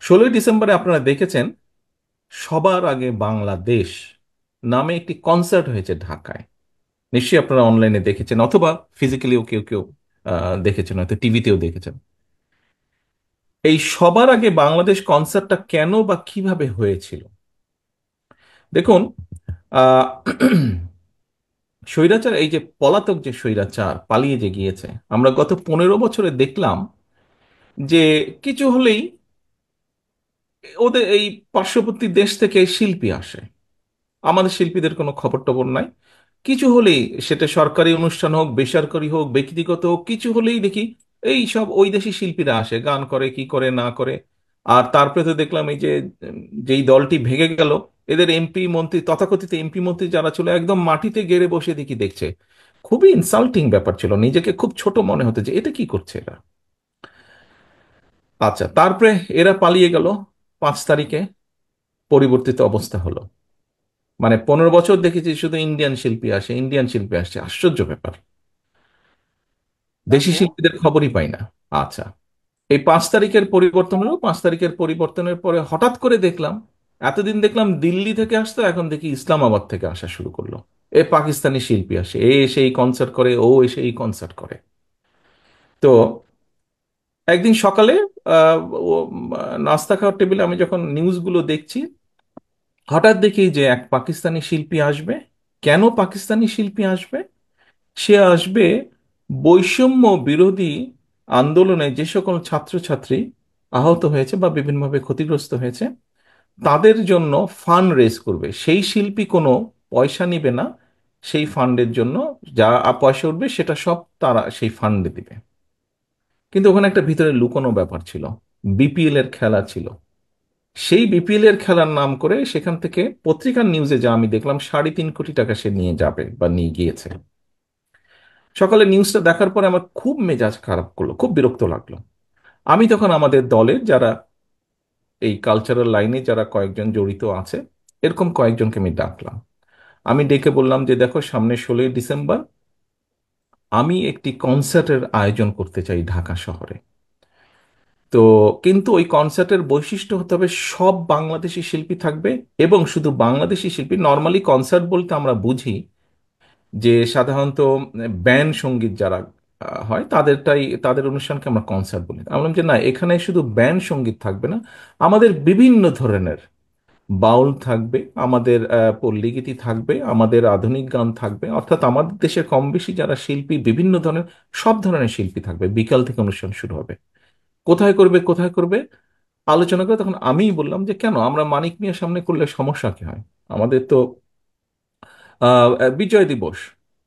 16ই ডিসেম্বরে আপনারা দেখেছেন সবার আগে বাংলাদেশ নামে একটি কনসার্ট হয়েছে ঢাকায়। নিশ্চয়ই আপনারা অনলাইনে দেখেছেন অথবা ফিজিক্যালিও কেউ কেউ দেখেছেন, হয়তো টিভিতেও দেখেছেন। এই সবার আগে বাংলাদেশ কনসার্টটা কেন বা কিভাবে হয়েছিল? দেখুন, আহ স্বৈরাচার, এই যে পলাতক যে স্বৈরাচার পালিয়ে যে গিয়েছে, আমরা গত 15 বছরে দেখলাম যে কিছু হলেই ওদের এই পার্শ্ববর্তী দেশ থেকে শিল্পী আসে, আমাদের শিল্পীদের কোনো খবর টবর নাই। কিছু হলেই, সেটা সরকারি অনুষ্ঠান হোক, বেসরকারি হোক, ব্যক্তিগত হোক, কিছু হলেই দেখি এই সব ওই দেশি শিল্পীরা আসে, গান করে কি করে না করে। আর তারপরে তো দেখলাম এই যে যেই দলটি ভেঙে গেল, এদের এমপি মন্ত্রী, তথাকথিত এমপি মন্ত্রী যারা ছিল, একদম মাটিতে গেড়ে বসে দেখি দেখছে। খুবই ইনসাল্টিং ব্যাপার ছিল, নিজেকে খুব ছোট মনে হতো যে এটা কি করছে এরা। আচ্ছা, তারপরে এরা পালিয়ে গেল। 5 তারিখে পরিবর্তিত অবস্থা হলো। মানে 15 বছর দেখেছি শুধু ইন্ডিয়ান শিল্পী আসে, ইন্ডিয়ান শিল্পী আসছে, আশ্চর্য ব্যাপার। দেশি তারপর শিল্পীদের খবরই পাই না। আচ্ছা, এই 5 তারিখের পরিবর্তন হলো। 5 তারিখের পরিবর্তনের পরে হঠাৎ করে দেখলাম, এতদিন দেখলাম দিল্লি থেকে আসতো, এখন দেখি ইসলামাবাদ থেকে আসা শুরু করলো। এ পাকিস্তানি শিল্পী আসে, এ এসে এই কনসার্ট করে, ও এসে এই কনসার্ট করে। তো একদিন সকালে আহ, ও, নাস্তা খাওয়ার টেবিলে আমি যখন নিউজগুলো দেখছি, হঠাৎ দেখি যে এক পাকিস্তানি শিল্পী আসবে। কেন পাকিস্তানি শিল্পী আসবে? সে আসবে বৈষম্য বিরোধী আন্দোলনে যে সকল ছাত্রছাত্রী আহত হয়েছে বা বিভিন্নভাবে ক্ষতিগ্রস্ত হয়েছে, তাদের জন্য ফান্ড রেজ করবে। সেই শিল্পী কোনো পয়সা নিবে না, সেই ফান্ডের জন্য যা পয়সা উঠবে সেটা সব তারা সেই ফান্ডে দিবে। কিন্তু ওখানে একটা ভিতরে লুকোনো ব্যাপার ছিল, বিপিএল এর খেলা ছিল। সেই বিপিএল এর খেলার নাম করে সেখান থেকে পত্রিকার নিউজে যা আমি দেখলাম, 3.5 কোটি টাকা সে নিয়ে যাবে বা নিয়ে গিয়েছে। সকালে নিউজটা দেখার পরে আমার খুব মেজাজ খারাপ করলো, খুব বিরক্ত লাগলো। আমি তখন আমাদের দলের যারা এই কালচারাল লাইনে যারা কয়েকজন জড়িত আছে, এরকম কয়েকজনকে আমি ডাকলাম। আমি ডেকে বললাম যে দেখো, সামনে 16ই ডিসেম্বর আমি একটি কনসার্টের আয়োজন করতে চাই ঢাকা শহরে। তো কিন্তু ওই কনসার্টের বৈশিষ্ট্য হতে হবে সব বাংলাদেশি শিল্পী থাকবে, এবং শুধু বাংলাদেশি শিল্পী। নর্মালি কনসার্ট বলতে আমরা বুঝি যে সাধারণত ব্যান্ড সঙ্গীত যারা হয় তাদেরটাই, তাদের অনুষ্ঠানকে আমরা কনসার্ট বলি। আমি বললাম যে না, এখানে শুধু ব্যান্ড সঙ্গীত থাকবে না, আমাদের বিভিন্ন ধরনের বাউল থাকবে, আমাদের পল্লীগীতি থাকবে, আমাদের আধুনিক গান থাকবে। অর্থাৎ আমাদের দেশে কম বেশি যারা শিল্পী, বিভিন্ন ধরনের, সব ধরনের শিল্পী থাকবে। বিকাল থেকে অনুষ্ঠান শুরু হবে। কোথায় করবে কোথায় করবে আলোচনা করে তখন আমিই বললাম যে কেন আমরা মানিক মিয়ার সামনে করলে সমস্যা কি হয়? আমাদের তো বিজয় দিবস।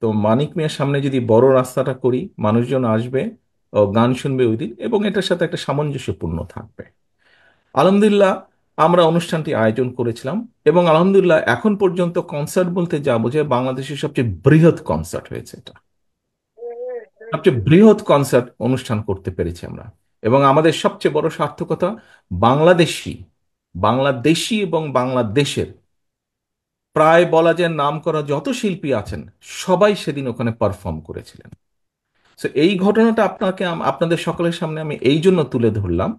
তো মানিক মিয়ার সামনে যদি বড় রাস্তাটা করি, মানুষজন আসবে, ও গান শুনবে ওই দিন, এবং এটার সাথে একটা সামঞ্জস্যপূর্ণ থাকবে। আলহামদুলিল্লাহ, আমরা অনুষ্ঠানটি আয়োজন করেছিলাম, এবং আলহামদুলিল্লাহ এখন পর্যন্ত কনসার্ট বলতে যা বোঝায় বাংলাদেশের সবচেয়ে বৃহৎ কনসার্ট হয়েছে এটা। সবচেয়ে বৃহৎ কনসার্ট অনুষ্ঠান করতে পেরেছি আমরা। এবং আমাদের সবচেয়ে বড় সার্থকতা, বাংলাদেশি বাংলাদেশি এবং বাংলাদেশের প্রায় বলা যায় নাম করা যত শিল্পী আছেন, সবাই সেদিন ওখানে পারফর্ম করেছিলেন। তো এই ঘটনাটা আপনাকে আপনাদের সকলের সামনে আমি এই জন্য তুলে ধরলাম।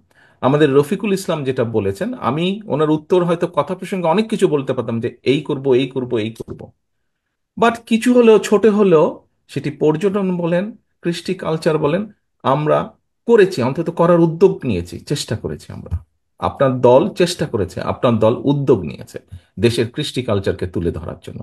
আমাদের রফিকুল ইসলাম যেটা বলেছেন, আমি ওনার উত্তর হয়তো কথা প্রসঙ্গে অনেক কিছু বলতে পারতাম যে এই করব এই করব এই করব, বাট কিছু হলেও ছোট হলেও, সেটি পর্যটন বলেন, কৃষ্টি কালচার বলেন, আমরা করেছি, অন্তত করার উদ্যোগ নিয়েছি, চেষ্টা করেছি আমরা। আপনার দল চেষ্টা করেছে, আপনার দল উদ্যোগ নিয়েছে দেশের কৃষ্টি কালচারকে তুলে ধরার জন্য।